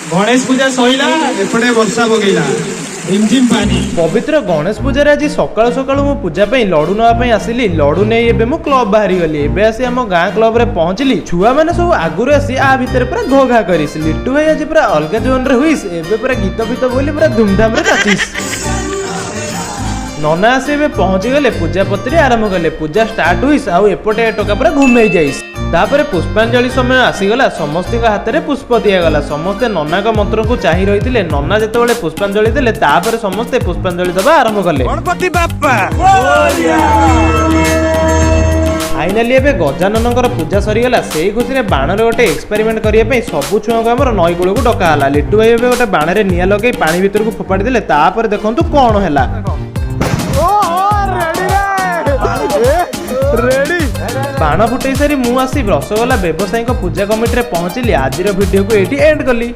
गणेश पूजा सईला एपटे वर्षा पकेला रिमझिम पानी। पवित्र गणेश पूजा आज सकाळु सकाळु मो पूजा पे लडू नवा आसिली। लडू नहीं एबे मो क्लब बाहरी गली। एबे आसी हम गाँ क्लब रे पहुंचली। छुआ मैंने सब आगुरी आसी आ भितर पूरा घो घा करिस। लिट्टू भाई आज पूरा अलग जोन रे हुईस। एबे पूरा गीत फीत बोली पूरा धूमधाम रे नाचिस। नना आसी एबे पहुंची गले। पूजा पत्री आरंभ कले। पूजा स्टार्ट हुईस आउ एपटे टका पूरा घुमेई जाइस। तापर पुष्पांजलि समय आसीगला। समस्त हाथ में पुष्प दिगला। समस्ते नना का मंत्र को चाही रही। नना जिते पुष्पांजलि देले तापर समस्ते पुष्पांजलि दबा आरंभ कले। गणपति बाप्पा फाइनाली एबे गजानन पूजा सरीगला। से खुशी में बाण गोटे एक्सपेरिमेंट करने सबू छुआ को आम नई कूल को डकाला। लिट्टू भाई एबे गोटे बाण में निआं लगे पानी भीतर को फोपाड़ी देले। तापर देखंतु कौन है बाण फुटे सारी मु आसी रसगोला व्यवसायी पूजा कमिटी पहुंचली। आज वीडियो को एंड कली।